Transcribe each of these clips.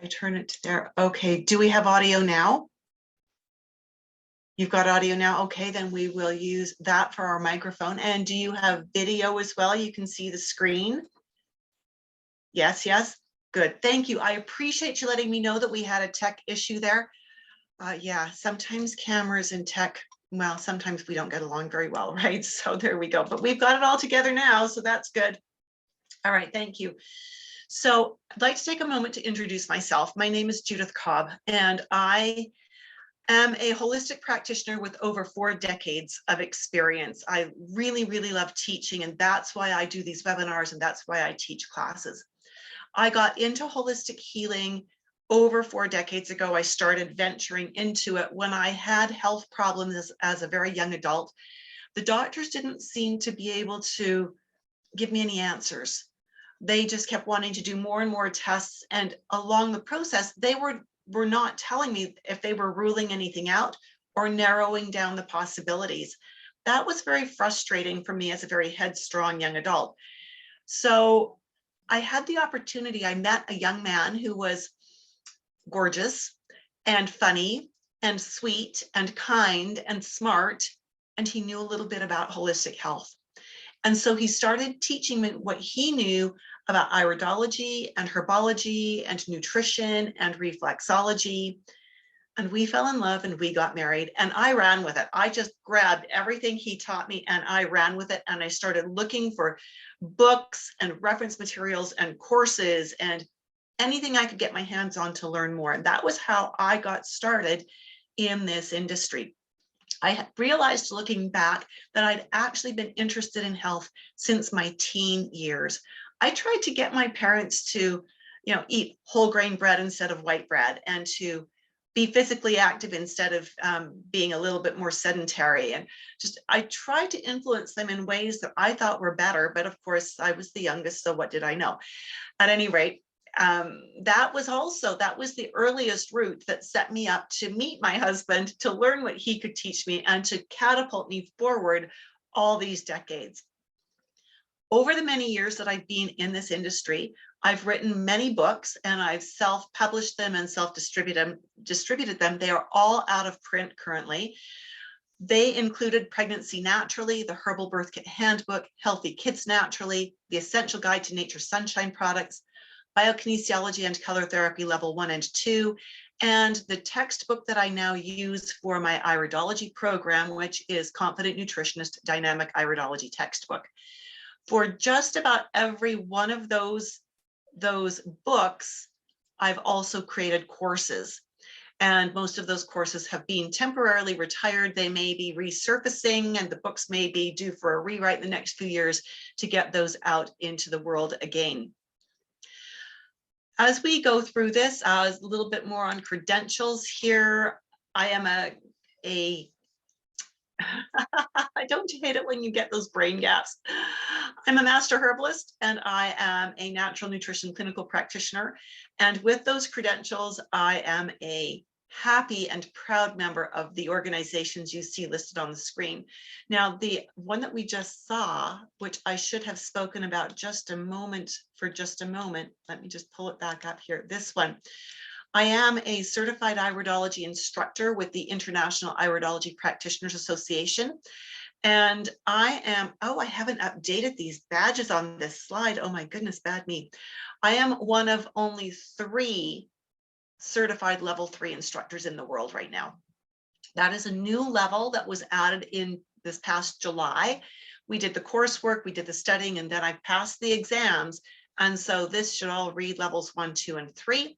I turn it to there. Okay, do we have audio now? You've got audio now. Okay, then we will use that for our microphone. And do you have video as well? You can see the screen. Yes, yes. Good. Thank you. I appreciate you letting me know that we had a tech issue there. Yeah, sometimes cameras and tech, well, sometimes we don't get along very well, right? So there we go. But we've got it all together now, so that's good. All right, thank you. So I'd like to take a moment to introduce myself. My name is Judith Cobb, and I am a holistic practitioner with over 4 decades of experience. I really, really love teaching, and that's why I do these webinars, and that's why I teach classes. I got into holistic healing over 4 decades ago. I started venturing into it when I had health problems as a very young adult. The doctors didn't seem to be able to give me any answers. They just kept wanting to do more and more tests. And along the process, they were not telling me if they were ruling anything out or narrowing down the possibilities. That was very frustrating for me as a very headstrong young adult. So I had the opportunity, I met a young man who was gorgeous and funny and sweet and kind and smart, and he knew a little bit about holistic health. And so he started teaching me what he knew about iridology and herbology and nutrition and reflexology. And we fell in love and we got married, and I ran with it. I just grabbed everything he taught me and I ran with it. And I started looking for books and reference materials and courses and anything I could get my hands on to learn more. And that was how I got started in this industry. I realized looking back that I'd actually been interested in health since my teen years. I tried to get my parents to, eat whole grain bread instead of white bread, and to be physically active instead of being a little bit more sedentary. And I tried to influence them in ways that I thought were better. But of course, I was the youngest, so what did I know? At any rate, that was the earliest route that set me up to meet my husband, to learn what he could teach me, and to catapult me forward all these decades. Over the many years that I've been in this industry, I've written many books, and I've self-published them and distributed them. They are all out of print currently. They included Pregnancy Naturally, the Herbal Birth Kit Handbook, Healthy Kids Naturally, The Essential Guide to Nature Sunshine Products, Biokinesiology and Color Therapy Level 1 and 2, and the textbook that I now use for my Iridology program, which is Confident Nutritionist Dynamic Iridology Textbook. For just about every one of those books, I've also created courses. And most of those courses have been temporarily retired. They may be resurfacing, and the books may be due for a rewrite in the next few years to get those out into the world again. As we go through this, a little bit more on credentials here. I am I don't hate it when you get those brain gaps. I'm a master herbalist, and I am a natural nutrition clinical practitioner. And with those credentials, I am a happy and proud member of the organizations you see listed on the screen. Now, the one that we just saw, which I should have spoken about for just a moment, let me just pull it back up here. This one. I am a certified iridology instructor with the International Iridology Practitioners Association. And I haven't updated these badges on this slide. Oh my goodness, bad me. I am one of only 3 certified level 3 instructors in the world right now. That is a new level that was added in this past July. We did the coursework, we did the studying, and then I passed the exams. And so this should all read levels 1, 2, and 3.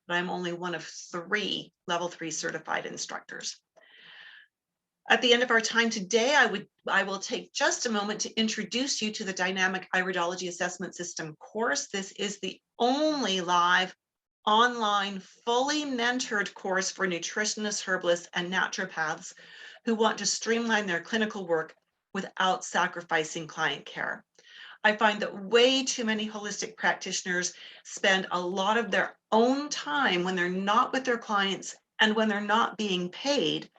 But I'm only one of 3 level 3 certified instructors. At the end of our time today, I will take just a moment to introduce you to the Dynamic Iridology Assessment System course. This is the only live, online, fully mentored course for nutritionists, herbalists, and naturopaths who want to streamline their clinical work without sacrificing client care. I find that way too many holistic practitioners spend a lot of their own time when they're not with their clients and when they're not being paid,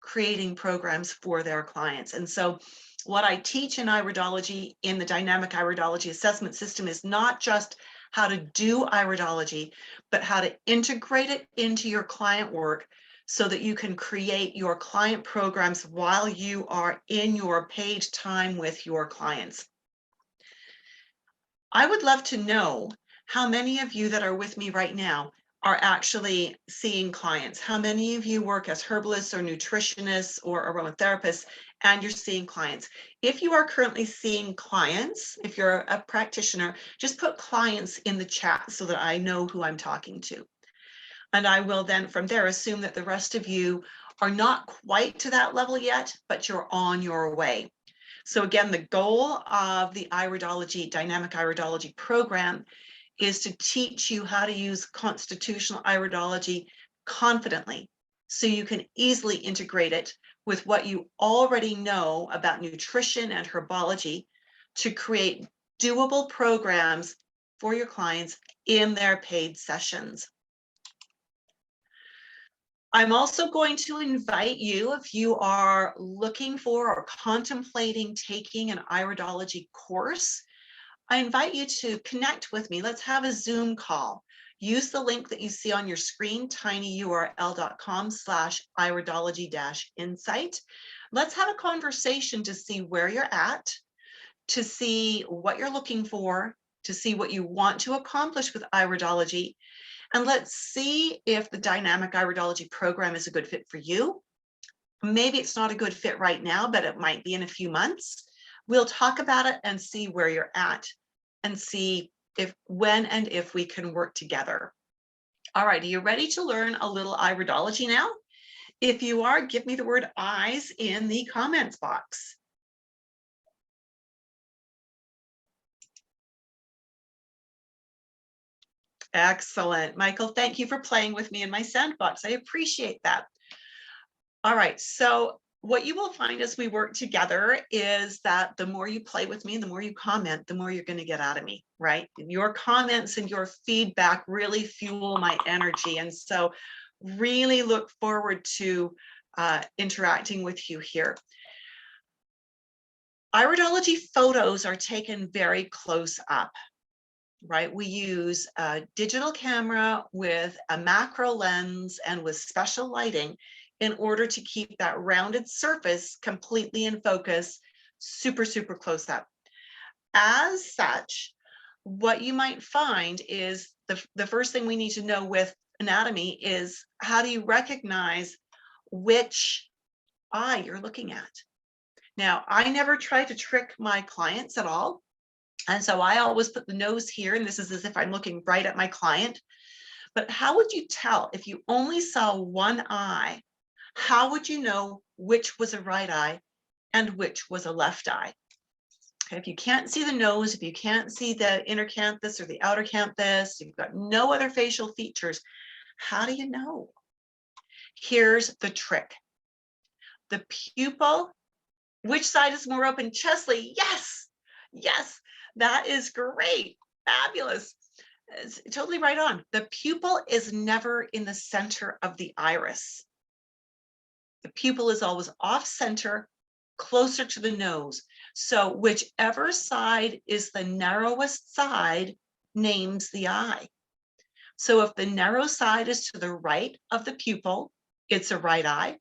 creating programs for their clients. And so what I teach in iridology, in the Dynamic Iridology Assessment System, is not just how to do iridology, but how to integrate it into your client work so that you can create your client programs while you are in your paid time with your clients. I would love to know how many of you that are with me right now are actually seeing clients. How many of you work as herbalists or nutritionists or aromatherapists and you're seeing clients? If you are currently seeing clients, if you're a practitioner, just put clients in the chat so that I know who I'm talking to. And I will then from there assume that the rest of you are not quite to that level yet, but you're on your way. So again, the goal of the Iridology, Dynamic Iridology program is to teach you how to use constitutional iridology confidently so you can easily integrate it with what you already know about nutrition and herbology to create doable programs for your clients in their paid sessions. I'm also going to invite you, if you are looking for or contemplating taking an iridology course, I invite you to connect with me. Let's have a Zoom call. Use the link that you see on your screen, tinyurl.com/iridology-insight. Let's have a conversation to see where you're at, to see what you're looking for, to see what you want to accomplish with iridology. And let's see if the dynamic iridology program is a good fit for you. Maybe it's not a good fit right now, but it might be in a few months. We'll talk about it and see where you're at and see if, when and if we can work together. All right, are you ready to learn a little iridology now? If you are, give me the word eyes in the comments box. Excellent. Michael, thank you for playing with me in my sandbox. I appreciate that. All right, so what you will find as we work together is that the more you play with me, the more you comment, the more you're going to get out of me, right? Your comments and your feedback really fuel my energy. And so really look forward to interacting with you here. Iridology photos are taken very close up, right? We use a digital camera with a macro lens and with special lighting in order to keep that rounded surface completely in focus, super, super close up. As such, what you might find is the first thing we need to know with anatomy is how do you recognize which eye you're looking at? Now, I never try to trick my clients at all. And so I always put the nose here, and this is as if I'm looking right at my client. But how would you tell if you only saw one eye? How would you know which was a right eye and which was a left eye? Okay, if you can't see the nose, if you can't see the inner canthus or the outer canthus, you've got no other facial features, how do you know? Here's the trick. The pupil, which side is more open? Chesley, yes, yes, that is great, fabulous. It's totally right on. The pupil is never in the center of the iris. The pupil is always off center, closer to the nose. So whichever side is the narrowest side names the eye. So if the narrow side is to the right of the pupil, it's a right eye.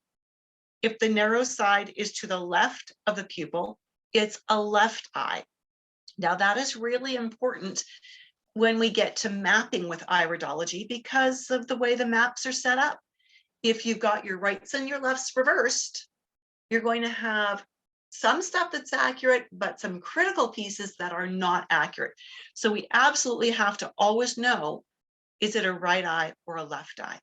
If the narrow side is to the left of the pupil, it's a left eye. Now that is really important when we get to mapping with iridology because of the way the maps are set up. If you've got your rights and your lefts reversed, you're going to have some stuff that's accurate, but some critical pieces that are not accurate. So we absolutely have to always know, is it a right eye or a left eye?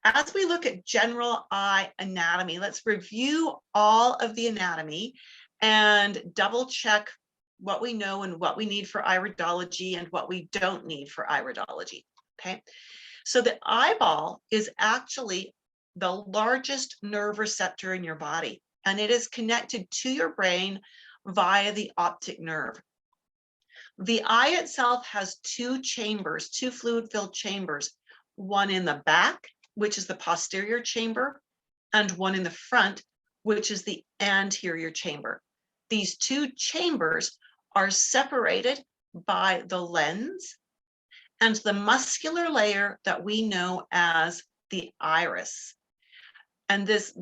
As we look at general eye anatomy, let's review all of the anatomy and double check what we know and what we need for iridology and what we don't need for iridology, okay? So the eyeball is actually the largest nerve receptor in your body, and it is connected to your brain via the optic nerve. The eye itself has two chambers, two fluid-filled chambers, one in the back, which is the posterior chamber, and one in the front, which is the anterior chamber. These two chambers are separated by the lens and the muscular layer that we know as the iris. And this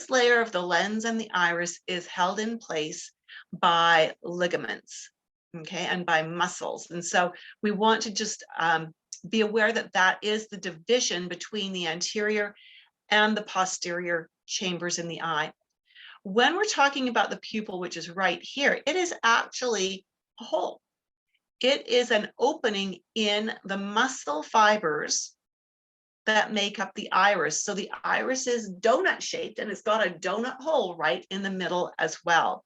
layer of the lens and the iris is held in place by ligaments, okay, and by muscles. And so we want to just be aware that that is the division between the anterior and the posterior chambers in the eye. When we're talking about the pupil, which is right here, it is actually a hole. It is an opening in the muscle fibers that make up the iris. So the iris is donut shaped and it's got a donut hole right in the middle as well.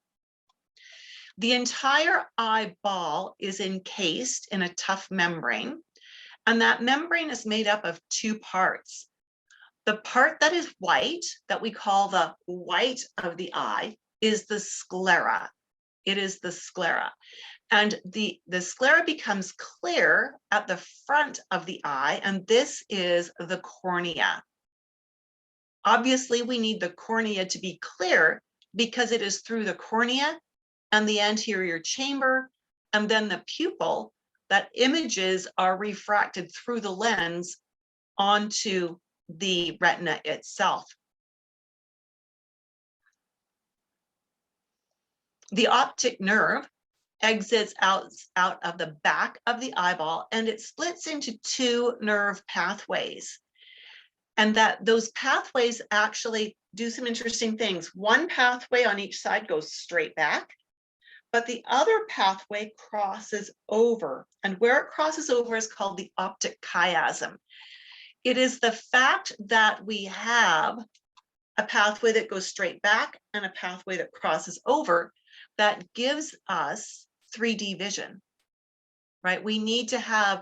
The entire eyeball is encased in a tough membrane, and that membrane is made up of two parts. The part that is white, that we call the white of the eye, is the sclera. It is the sclera. And the sclera becomes clear at the front of the eye, and this is the cornea. Obviously, we need the cornea to be clear because it is through the cornea and the anterior chamber, and then the pupil, that images are refracted through the lens onto the retina itself. The optic nerve exits out of the back of the eyeball, and it splits into two nerve pathways. And that those pathways actually do some interesting things. One pathway on each side goes straight back, but the other pathway crosses over. And where it crosses over is called the optic chiasm. It is the fact that we have a pathway that goes straight back and a pathway that crosses over that gives us 3D vision, right? We need to have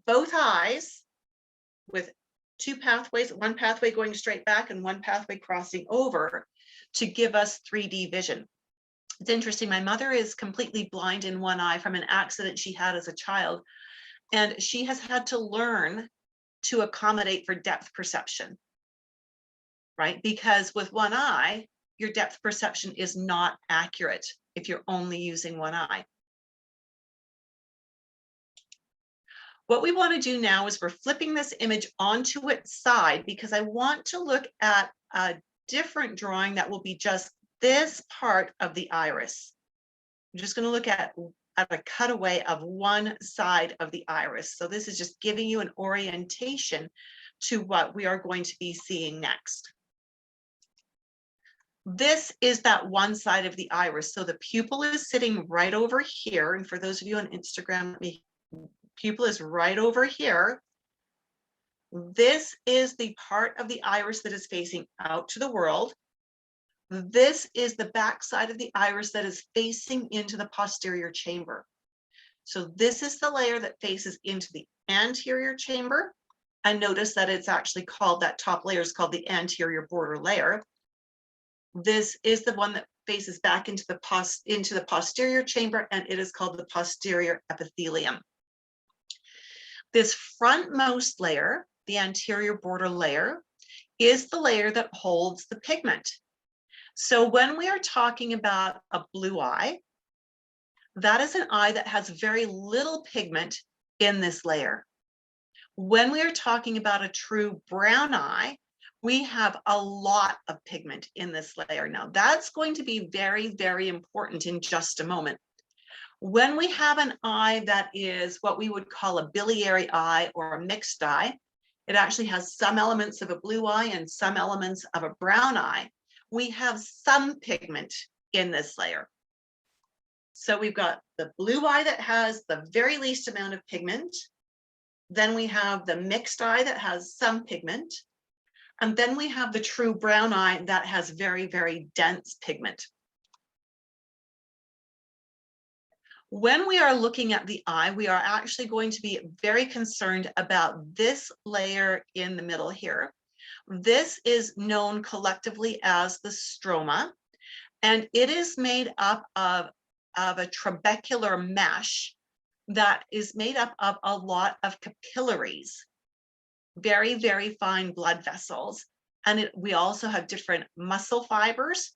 both eyes with two pathways, one pathway going straight back and one pathway crossing over to give us 3D vision. It's interesting, my mother is completely blind in one eye from an accident she had as a child, and she has had to learn to accommodate for depth perception, right? Because with one eye, your depth perception is not accurate if you're only using one eye. What we want to do now is we're flipping this image onto its side because I want to look at a different drawing that will be just this part of the iris. I'm just going to look at a cutaway of one side of the iris. So this is just giving you an orientation to what we are going to be seeing next. This is that one side of the iris. So the pupil is sitting right over here. And for those of you on Instagram, pupil is right over here. This is the part of the iris that is facing out to the world. This is the back side of the iris that is facing into the posterior chamber. So this is the layer that faces into the anterior chamber. And notice that it's actually called, that top layer is called the anterior border layer. This is the one that faces back into the posterior chamber, and it is called the posterior epithelium. This frontmost layer, the anterior border layer, is the layer that holds the pigment. So when we are talking about a blue eye, that is an eye that has very little pigment in this layer. When we are talking about a true brown eye, we have a lot of pigment in this layer. Now, that's going to be very, very important in just a moment. When we have an eye that is what we would call a biliary eye or a mixed eye, it actually has some elements of a blue eye and some elements of a brown eye. We have some pigment in this layer. So we've got the blue eye that has the very least amount of pigment. Then we have the mixed eye that has some pigment. And then we have the true brown eye that has very, very dense pigment. When we are looking at the eye, we are actually going to be very concerned about this layer in the middle here. This is known collectively as the stroma, and it is made up of a trabecular mesh that is made up of a lot of capillaries, very, very fine blood vessels. And we also have different muscle fibers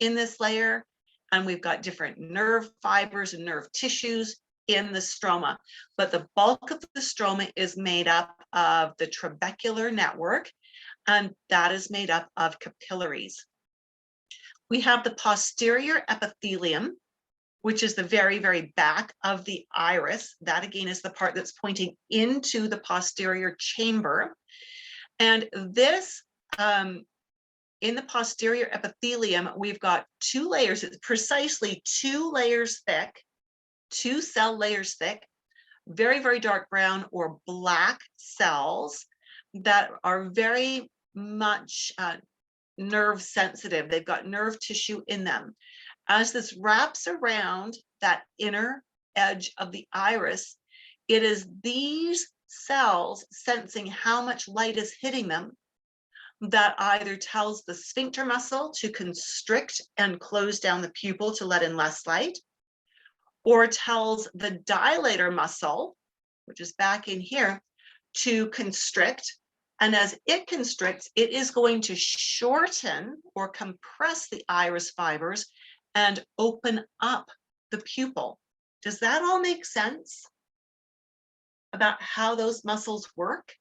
in this layer, and we've got different nerve fibers and nerve tissues in the stroma, but the bulk of the stroma is made up of the trabecular network, and that is made up of capillaries. We have the posterior epithelium, which is the very, very back of the iris. That again is the part that's pointing into the posterior chamber. And this, in the posterior epithelium, we've got 2 layers. It's precisely 2 layers thick, 2 cell layers thick, very, very dark brown or black cells that are very much nerve sensitive. They've got nerve tissue in them. As this wraps around that inner edge of the iris, it is these cells sensing how much light is hitting them that either tells the sphincter muscle to constrict and close down the pupil to let in less light, or tells the dilator muscle, which is back in here, to constrict. And as it constricts, it is going to shorten or compress the iris fibers and open up the pupil. Does that all make sense about how those muscles work?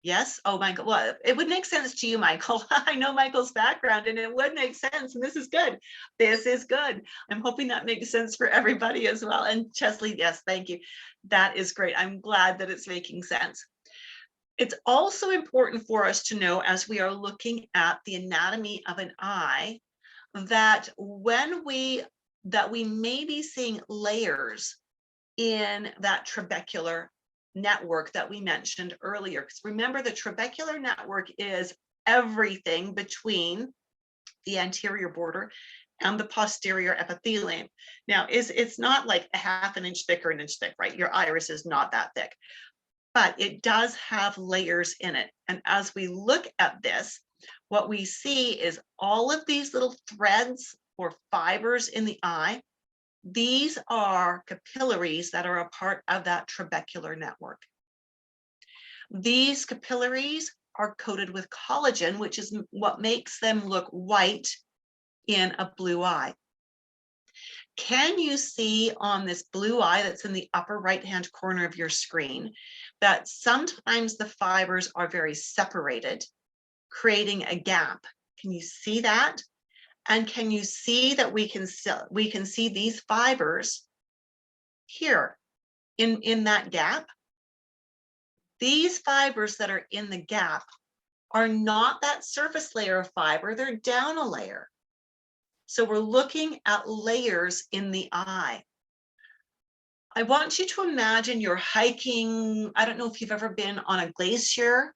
Yes. Oh, Michael. Well, it would make sense to you, Michael. I know Michael's background and it would make sense. And this is good. This is good. I'm hoping that makes sense for everybody as well. And Chesley, yes, thank you. That is great. I'm glad that it's making sense. It's also important for us to know, as we are looking at the anatomy of an eye, that we may be seeing layers in that trabecular network that we mentioned earlier. Because remember, the trabecular network is everything between the anterior border and the posterior epithelium. Now, it's not like a half an inch thick or an inch thick, right? Your iris is not that thick, but it does have layers in it. And as we look at this, what we see is all of these little threads or fibers in the eye. These are capillaries that are a part of that trabecular network. These capillaries are coated with collagen, which is what makes them look white in a blue eye. Can you see on this blue eye that's in the upper right-hand corner of your screen that sometimes the fibers are very separated, creating a gap? Can you see that? And can you see that we can see these fibers here in that gap? These fibers that are in the gap are not that surface layer of fiber, they're down a layer. So we're looking at layers in the eye. I want you to imagine you're hiking. I don't know if you've ever been on a glacier,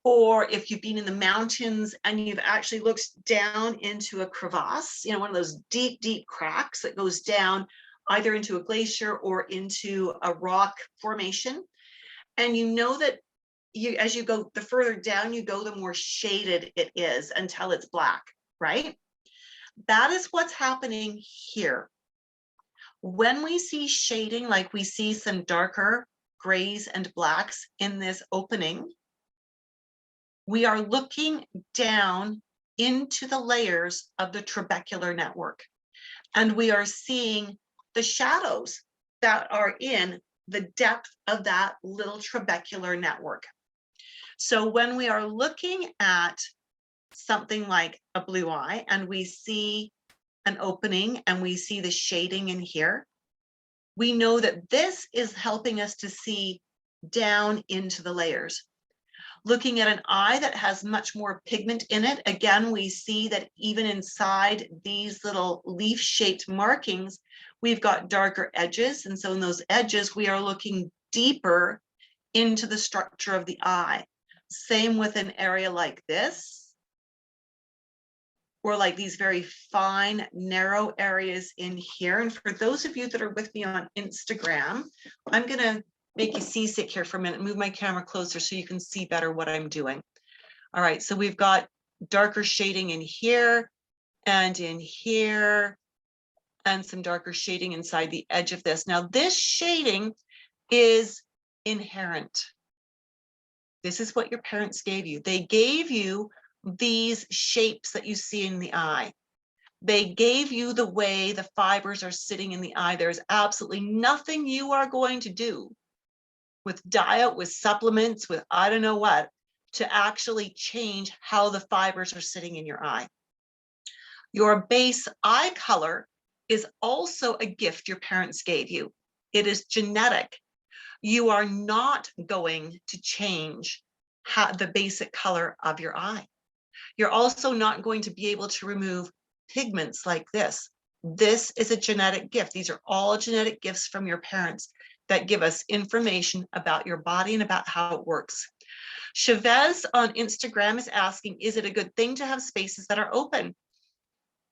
or if you've been in the mountains and you've actually looked down into a crevasse, one of those deep, deep cracks that goes down either into a glacier or into a rock formation. And you know that as you go, the further down you go, the more shaded it is until it's black, right? That is what's happening here. When we see shading, like we see some darker grays and blacks in this opening, we are looking down into the layers of the trabecular network, and we are seeing the shadows that are in the depth of that little trabecular network. So when we are looking at something like a blue eye and we see an opening and we see the shading in here, we know that this is helping us to see down into the layers. Looking at an eye that has much more pigment in it, again, we see that even inside these little leaf-shaped markings, we've got darker edges. And so in those edges, we are looking deeper into the structure of the eye. Same with an area like this, or like these very fine, narrow areas in here. And for those of you that are with me on Instagram, I'm gonna make you seasick here for a minute, move my camera closer so you can see better what I'm doing. All right, so we've got darker shading in here and in here, and some darker shading inside the edge of this. Now, this shading is inherent. This is what your parents gave you. They gave you these shapes that you see in the eye. They gave you the way the fibers are sitting in the eye. There's absolutely nothing you are going to do with diet, with supplements, with I don't know what, to actually change how the fibers are sitting in your eye. Your base eye color is also a gift your parents gave you. It is genetic. You are not going to change the basic color of your eye. You're also not going to be able to remove pigments like this. This is a genetic gift. These are all genetic gifts from your parents that give us information about your body and about how it works. Chavez on Instagram is asking, is it a good thing to have spaces that are open?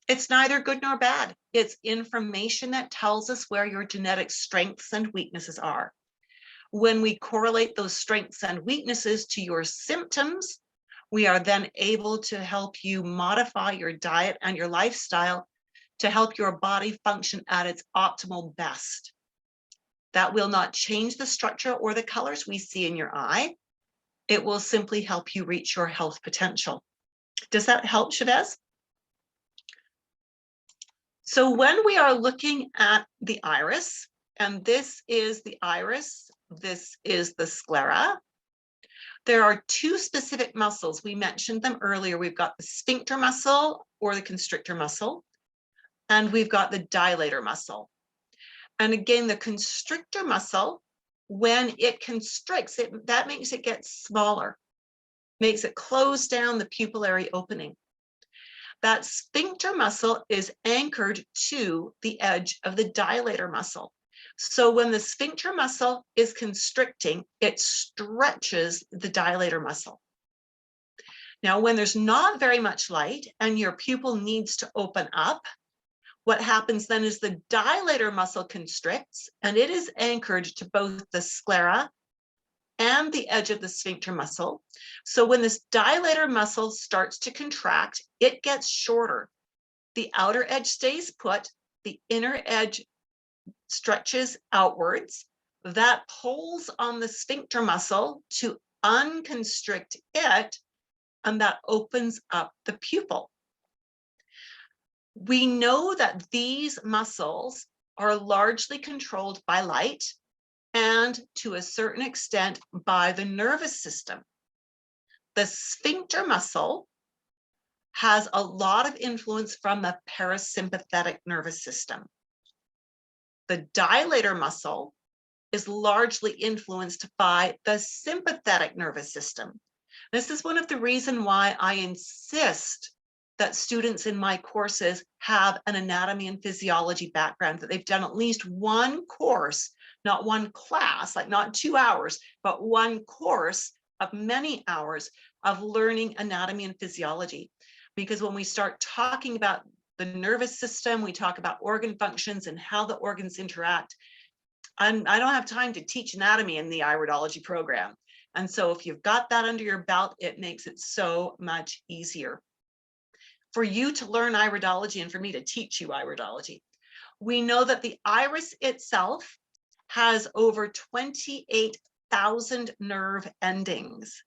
It's neither good nor bad. It's information that tells us where your genetic strengths and weaknesses are. When we correlate those strengths and weaknesses to your symptoms, we are then able to help you modify your diet and your lifestyle to help your body function at its optimal best. That will not change the structure or the colors we see in your eye. It will simply help you reach your health potential. Does that help, Chavez? So when we are looking at the iris, and this is the iris, this is the sclera, there are two specific muscles. We mentioned them earlier. We've got the sphincter muscle or the constrictor muscle, and we've got the dilator muscle. And again, the constrictor muscle, when it constricts, that makes it get smaller, makes it close down the pupillary opening. That sphincter muscle is anchored to the edge of the dilator muscle. So when the sphincter muscle is constricting, it stretches the dilator muscle. Now, when there's not very much light and your pupil needs to open up, what happens then is the dilator muscle constricts, and it is anchored to both the sclera and the edge of the sphincter muscle. So when this dilator muscle starts to contract, it gets shorter. The outer edge stays put, the inner edge stretches outwards. That pulls on the sphincter muscle to unconstrict it, and that opens up the pupil. We know that these muscles are largely controlled by light and to a certain extent by the nervous system. The sphincter muscle has a lot of influence from the parasympathetic nervous system. The dilator muscle is largely influenced by the sympathetic nervous system. This is one of the reasons why I insist that students in my courses have an anatomy and physiology background, that they've done at least one course, not one class, like not 2 hours, but one course of many hours of learning anatomy and physiology. Because when we start talking about the nervous system, we talk about organ functions and how the organs interact. I don't have time to teach anatomy in the Iridology program. And so if you've got that under your belt, it makes it so much easier for you to learn Iridology and for me to teach you Iridology. We know that the iris itself has over 28,000 nerve endings.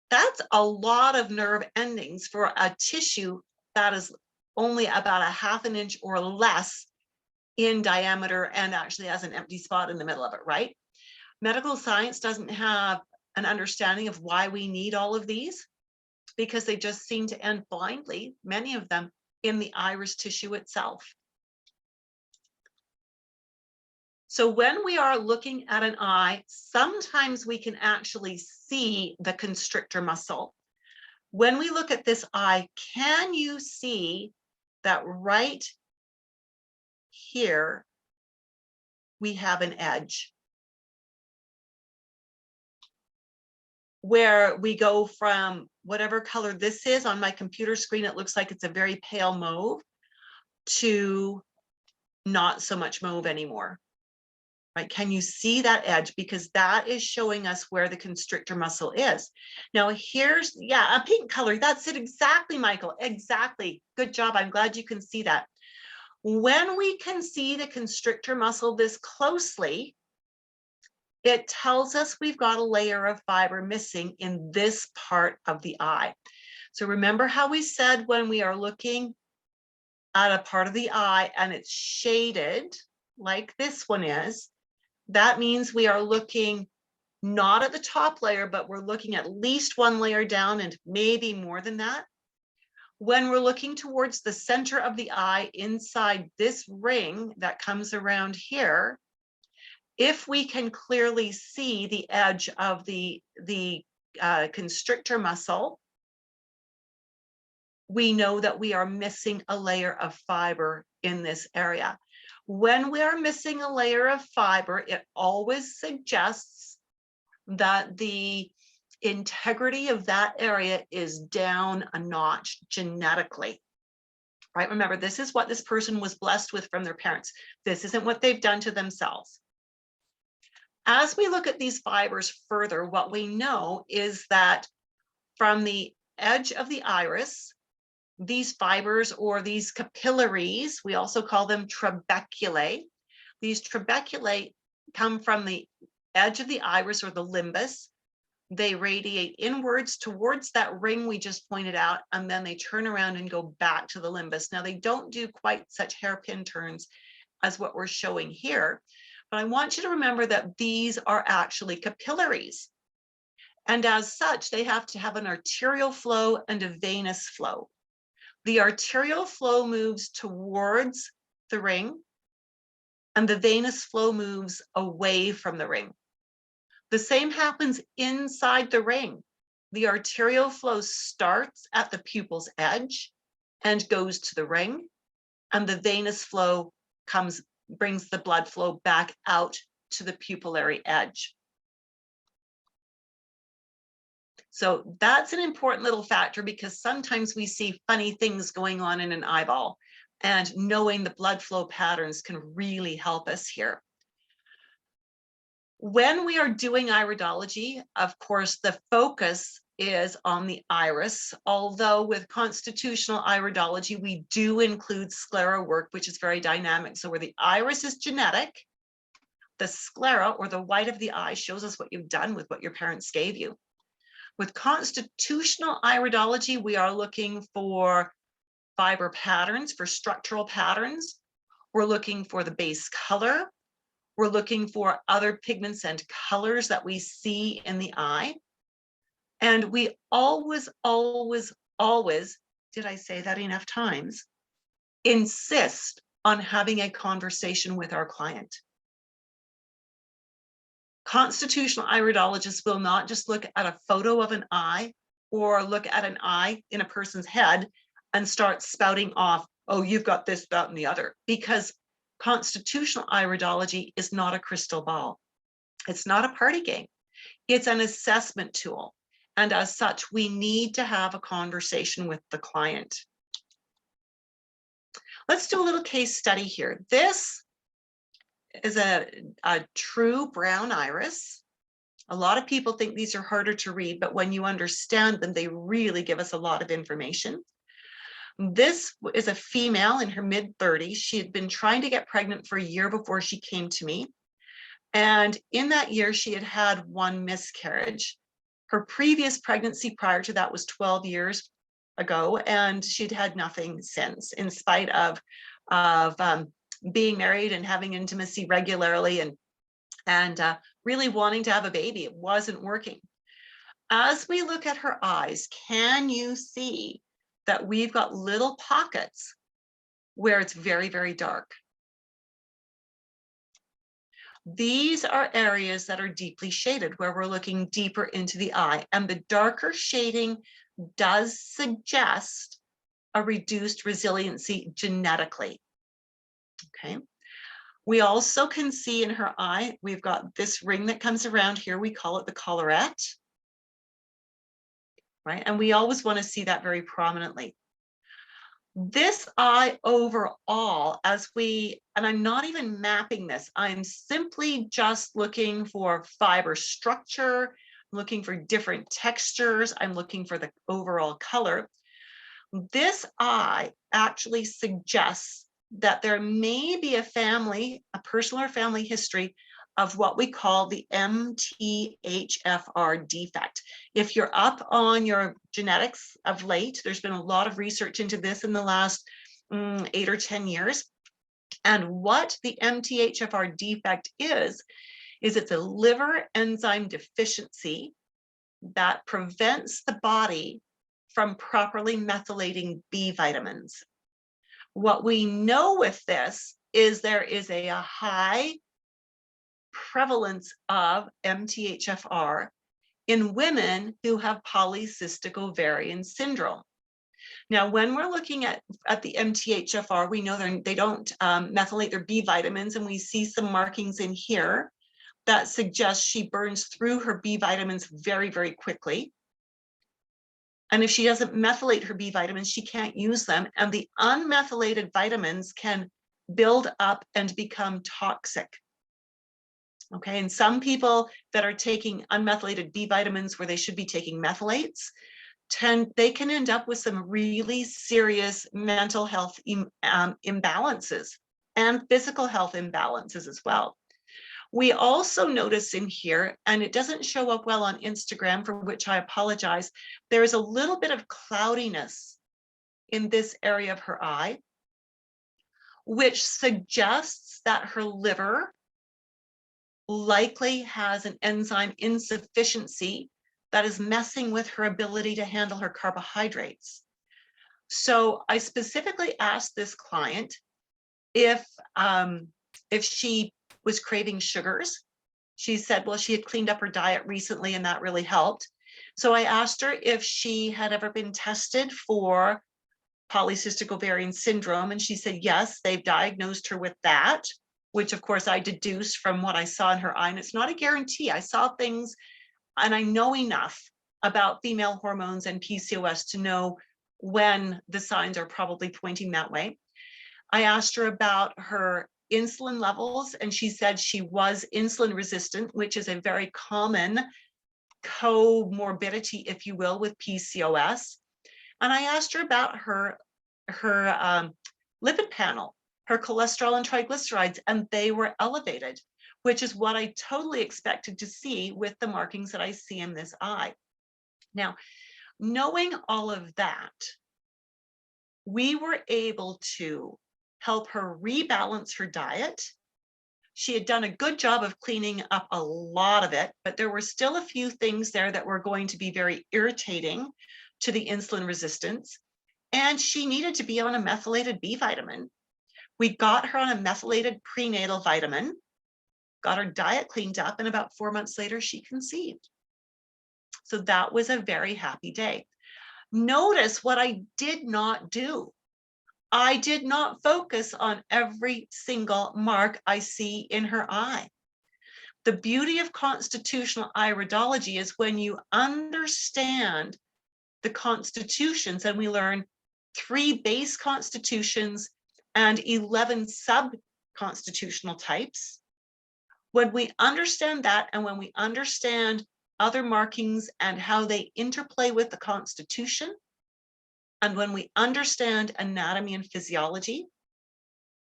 That's a lot of nerve endings for a tissue that is only about 1/2 inch or less in diameter and actually has an empty spot in the middle of it, right? Medical science doesn't have an understanding of why we need all of these, because they just seem to end blindly, many of them, in the iris tissue itself. So when we are looking at an eye, sometimes we can actually see the constrictor muscle. When we look at this eye, can you see that right here we have an edge where we go from whatever color this is on my computer screen, it looks like it's a very pale mauve, to not so much mauve anymore, right? Can you see that edge? Because that is showing us where the constrictor muscle is. Now here's, yeah, a pink color. That's it exactly, Michael, exactly. Good job. I'm glad you can see that. When we can see the constrictor muscle this closely, it tells us we've got a layer of fiber missing in this part of the eye. So remember how we said when we are looking at a part of the eye and it's shaded like this one is, that means we are looking not at the top layer, but we're looking at least one layer down and maybe more than that. When we're looking towards the center of the eye inside this ring that comes around here, if we can clearly see the edge of the constrictor muscle, we know that we are missing a layer of fiber in this area. When we are missing a layer of fiber, it always suggests that the integrity of that area is down a notch genetically, right? Remember, this is what this person was blessed with from their parents. This isn't what they've done to themselves. As we look at these fibers further, what we know is that from the edge of the iris, these fibers or these capillaries, we also call them trabeculae. These trabeculae come from the edge of the iris or the limbus. They radiate inwards towards that ring we just pointed out, and then they turn around and go back to the limbus. Now, they don't do quite such hairpin turns as what we're showing here, but I want you to remember that these are actually capillaries. And as such, they have to have an arterial flow and a venous flow. The arterial flow moves towards the ring, and the venous flow moves away from the ring. The same happens inside the ring. The arterial flow starts at the pupil's edge and goes to the ring, and the venous flow brings the blood flow back out to the pupillary edge. So that's an important little factor, because sometimes we see funny things going on in an eyeball, and knowing the blood flow patterns can really help us here. When we are doing iridology, of course, the focus is on the iris, although with constitutional iridology, we do include sclera work, which is very dynamic. So where the iris is genetic, the sclera, or the white of the eye, shows us what you've done with what your parents gave you. With constitutional iridology, we are looking for fiber patterns, for structural patterns. We're looking for the base color. We're looking for other pigments and colors that we see in the eye. And we always, always, always, did I say that enough times, insist on having a conversation with our client. Constitutional iridologists will not just look at a photo of an eye or look at an eye in a person's head and start spouting off, oh, you've got this, that, and the other, because constitutional iridology is not a crystal ball. It's not a party game. It's an assessment tool. And as such, we need to have a conversation with the client. Let's do a little case study here. This is a true brown iris. A lot of people think these are harder to read, but when you understand them, they really give us a lot of information. This is a female in her mid-30s. She had been trying to get pregnant for a year before she came to me. And in that year, she had had one miscarriage. Her previous pregnancy prior to that was 12 years ago, and she'd had nothing since, in spite of being married and having intimacy regularly and really wanting to have a baby. It wasn't working. As we look at her eyes, can you see that we've got little pockets where it's very, very dark? These are areas that are deeply shaded, where we're looking deeper into the eye, and the darker shading does suggest a reduced resiliency genetically. Okay. We also can see in her eye, we've got this ring that comes around here. We call it the collarette, right? And we always want to see that very prominently. This eye overall, and I'm not even mapping this, I'm simply just looking for fiber structure, looking for different textures, I'm looking for the overall color. This eye actually suggests that there may be a personal or family history of what we call the MTHFR defect. If you're up on your genetics of late, there's been a lot of research into this in the last 8 or 10 years. And what the MTHFR defect is it's a liver enzyme deficiency that prevents the body from properly methylating B vitamins. What we know with this is there is a high prevalence of MTHFR in women who have polycystic ovarian syndrome. Now, when we're looking at the MTHFR, we know they don't methylate their B vitamins, and we see some markings in here that suggest she burns through her B vitamins very, very quickly. And if she doesn't methylate her B vitamins, she can't use them. And the unmethylated vitamins can build up and become toxic. Okay, and some people that are taking unmethylated B vitamins where they should be taking methylates, they can end up with some really serious mental health imbalances and physical health imbalances as well. We also notice in here, and it doesn't show up well on Instagram, for which I apologize, there is a little bit of cloudiness in this area of her eye, which suggests that her liver likely has an enzyme insufficiency that is messing with her ability to handle her carbohydrates. So I specifically asked this client if she was craving sugars. She said, well, she had cleaned up her diet recently and that really helped. So I asked her if she had ever been tested for polycystic ovarian syndrome. And she said, yes, they've diagnosed her with that, which of course I deduced from what I saw in her eye. And it's not a guarantee. I saw things and I know enough about female hormones and PCOS to know when the signs are probably pointing that way. I asked her about her insulin levels, and she said she was insulin resistant, which is a very common comorbidity, if you will, with PCOS. And I asked her about her lipid panel, her cholesterol and triglycerides, and they were elevated, which is what I totally expected to see with the markings that I see in this eye. Now, knowing all of that, we were able to help her rebalance her diet. She had done a good job of cleaning up a lot of it, but there were still a few things there that were going to be very irritating to the insulin resistance. And she needed to be on a methylated B vitamin. We got her on a methylated prenatal vitamin, got her diet cleaned up, and about 4 months later, she conceived. So that was a very happy day. Notice what I did not do. I did not focus on every single mark I see in her eye. The beauty of constitutional iridology is when you understand the constitutions, and we learn 3 base constitutions and 11 sub-constitutional types. When we understand that, and when we understand other markings and how they interplay with the constitution, and when we understand anatomy and physiology,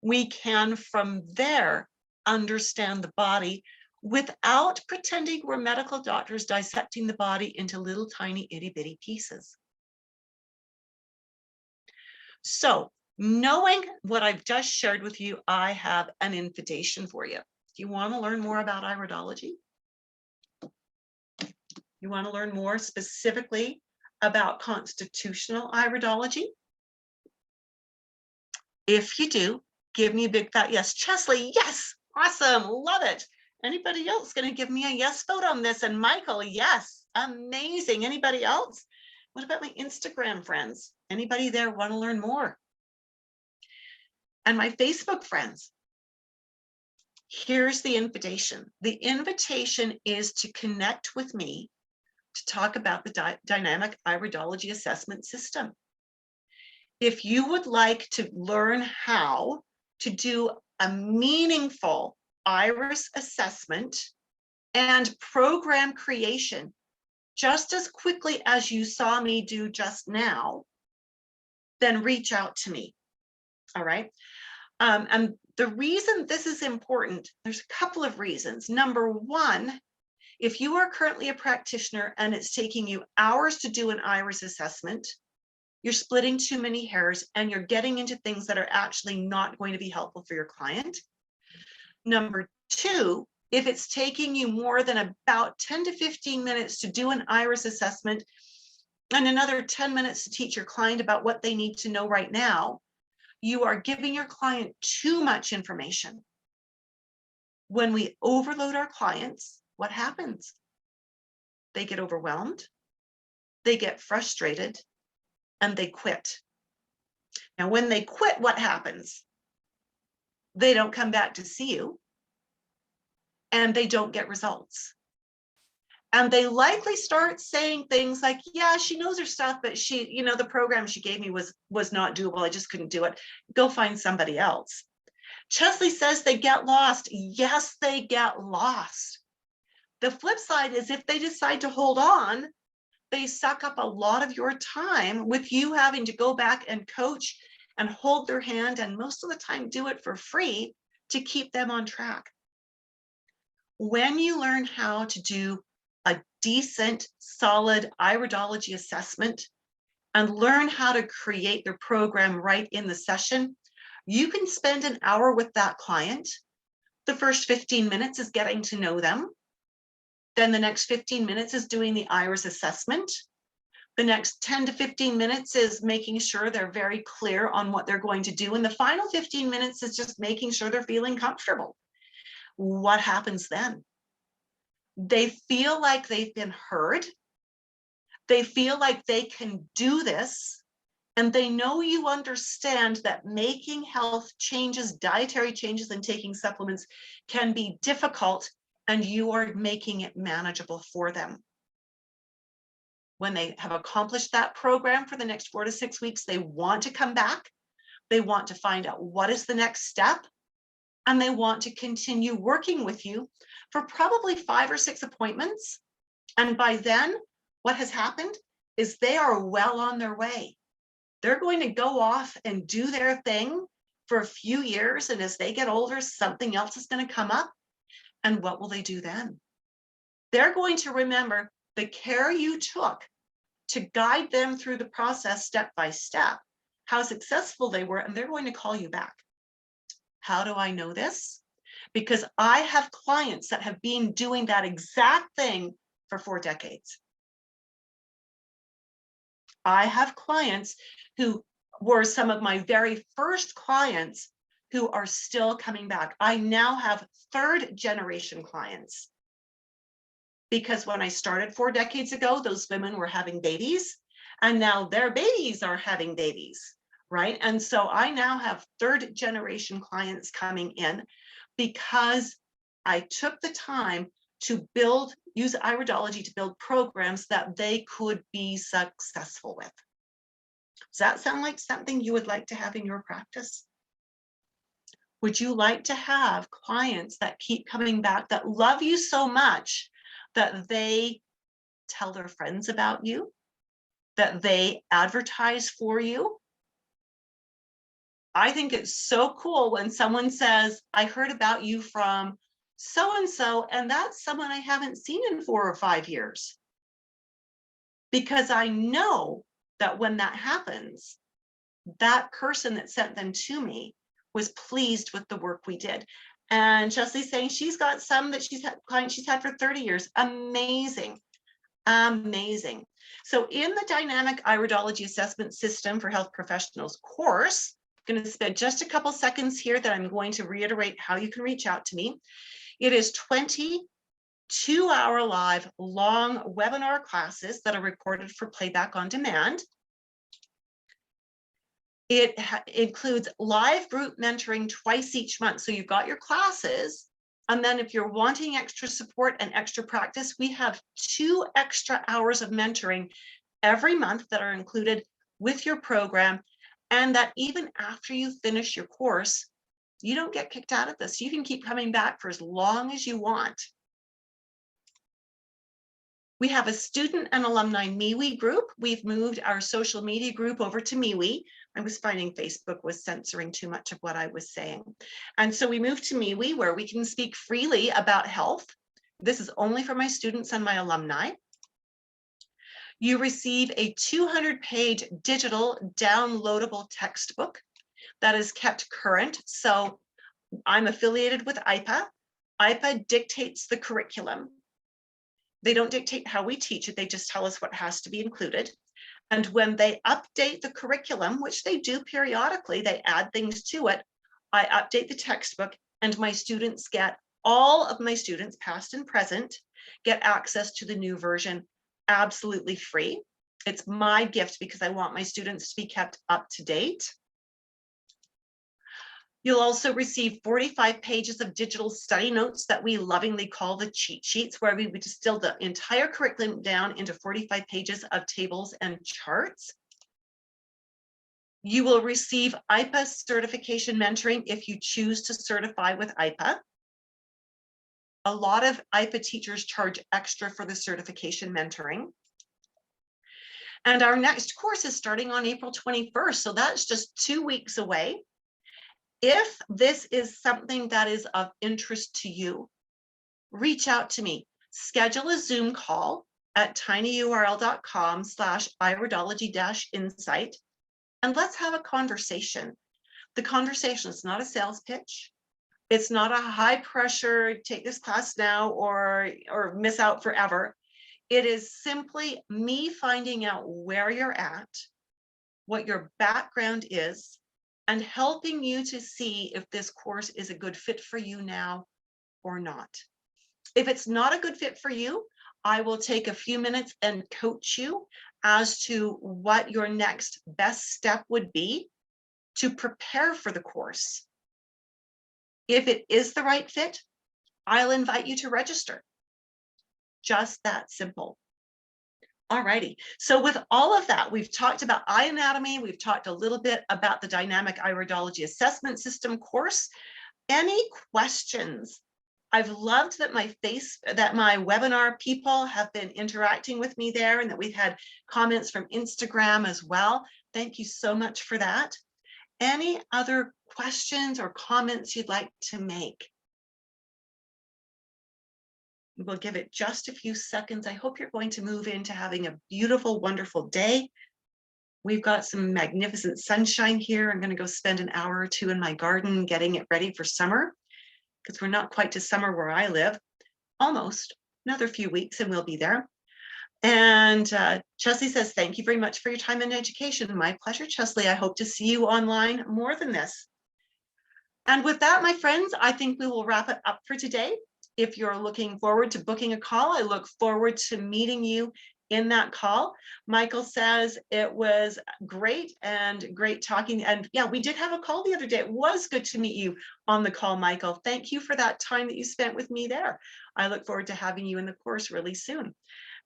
we can from there understand the body without pretending we're medical doctors dissecting the body into little tiny itty bitty pieces. So, knowing what I've just shared with you, I have an invitation for you. Do you want to learn more about iridology? You want to learn more specifically about constitutional iridology? If you do, give me a big fat yes. Chesley, yes, awesome, love it. Anybody else going to give me a yes vote on this? And Michael, yes, amazing. Anybody else? What about my Instagram friends? Anybody there want to learn more? And my Facebook friends, here's the invitation. The invitation is to connect with me to talk about the dynamic iridology assessment system. If you would like to learn how to do a meaningful iris assessment and program creation just as quickly as you saw me do just now, then reach out to me. All right. And The reason this is important, there's a couple of reasons. Number one, if you are currently a practitioner and it's taking you hours to do an iris assessment, you're splitting too many hairs and you're getting into things that are actually not going to be helpful for your client. Number two, if it's taking you more than about 10 to 15 minutes to do an iris assessment and another 10 minutes to teach your client about what they need to know right now, you are giving your client too much information. When we overload our clients, what happens? They get overwhelmed, they get frustrated, and they quit. Now, when they quit, what happens? They don't come back to see you, and they don't get results. And they likely start saying things like, yeah, she knows her stuff, but she, the program she gave me was not doable. I just couldn't do it. Go find somebody else. Chesley says they get lost. Yes, they get lost. The flip side is if they decide to hold on, they suck up a lot of your time with you having to go back and coach and hold their hand, and most of the time do it for free to keep them on track. When you learn how to do a decent, solid iridology assessment and learn how to create their program right in the session, you can spend an hour with that client. The first 15 minutes is getting to know them. Then the next 15 minutes is doing the iris assessment. The next 10 to 15 minutes is making sure they're very clear on what they're going to do. And the final 15 minutes is just making sure they're feeling comfortable. What happens then? They feel like they've been heard. They feel like they can do this. And they know you understand that making health changes, dietary changes, and taking supplements can be difficult, and you are making it manageable for them. When they have accomplished that program for the next 4 to 6 weeks, they want to come back. They want to find out what is the next step, and they want to continue working with you for probably 5 or 6 appointments. And by then, what has happened is they are well on their way. They're going to go off and do their thing for a few years. And as they get older, something else is going to come up. And what will they do then? They're going to remember the care you took to guide them through the process step by step, how successful they were, and they're going to call you back. How do I know this? Because I have clients that have been doing that exact thing for 4 decades. I have clients who were some of my very first clients who are still coming back. I now have 3rd generation clients, because when I started 4 decades ago, those women were having babies, and now their babies are having babies, right? And so I now have 3rd generation clients coming in because I took the time to use Iridology to build programs that they could be successful with. Does that sound like something you would like to have in your practice? Would you like to have clients that keep coming back, that love you so much that they tell their friends about you, that they advertise for you? I think it's so cool when someone says, I heard about you from so-and-so, and that's someone I haven't seen in 4 or 5 years. Because I know that when that happens, that person that sent them to me was pleased with the work we did. And Chesley's saying she's got some that clients she's had for 30 years. Amazing, amazing. So in the Dynamic Iridology Assessment System for Health Professionals course, I'm going to spend just a couple seconds here that I'm going to reiterate how you can reach out to me. It is 20 2-hour live long webinar classes that are recorded for playback on demand. It includes live group mentoring twice each month. So you've got your classes, and then if you're wanting extra support and extra practice, we have 2 extra hours of mentoring every month that are included with your program, and that even after you finish your course, you don't get kicked out of this. You can keep coming back for as long as you want. We have a student and alumni MeWe group. We've moved our social media group over to MeWe. I was finding Facebook was censoring too much of what I was saying. And so we moved to MeWe, where we can speak freely about health. This is only for my students and my alumni. You receive a 200-page digital downloadable textbook that is kept current. So I'm affiliated with IPA. IPA dictates the curriculum. They don't dictate how we teach it. They just tell us what has to be included. And when they update the curriculum, which they do periodically, they add things to it. I update the textbook, and my students all of my students, past and present, get access to the new version absolutely free. It's my gift because I want my students to be kept up to date. You'll also receive 45 pages of digital study notes that we lovingly call the cheat sheets, where we would distill the entire curriculum down into 45 pages of tables and charts. You will receive IPA certification mentoring if you choose to certify with IPA. A lot of IPA teachers charge extra for the certification mentoring. And our next course is starting on April 21st, so that's just 2 weeks away. If this is something that is of interest to you, reach out to me. Schedule a Zoom call at tinyurl.com/iridology-insight, and let's have a conversation. The conversation is not a sales pitch. It's not a high pressure, take this class now or miss out forever. It is simply me finding out where you're at, what your background is, and helping you to see if this course is a good fit for you now or not. If it's not a good fit for you, I will take a few minutes and coach you as to what your next best step would be to prepare for the course. If it is the right fit, I'll invite you to register. Just that simple. All righty. So with all of that, we've talked about eye anatomy. We've talked a little bit about the dynamic iridology assessment system course. Any questions? I've loved that my webinar people have been interacting with me there, and that we've had comments from Instagram as well. Thank you so much for that. Any other questions or comments you'd like to make? We'll give it just a few seconds. I hope you're going to move into having a beautiful, wonderful day. We've got some magnificent sunshine here. I'm going to go spend an hour or two in my garden getting it ready for summer, because we're not quite to summer where I live. Almost. Another few weeks and we'll be there. And Chesley says, thank you very much for your time and education. My pleasure, Chesley. I hope to see you online more than this. And with that, my friends, I think we will wrap it up for today. If you're looking forward to booking a call, I look forward to meeting you in that call. Michael says it was great talking. And yeah, we did have a call the other day. It was good to meet you on the call, Michael. Thank you for that time that you spent with me there. I look forward to having you in the course really soon.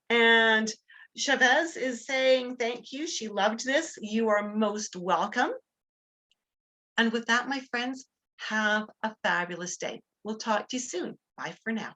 And Chavez is saying thank you. She loved this. You are most welcome. And with that, my friends, have a fabulous day. We'll talk to you soon. Bye for now.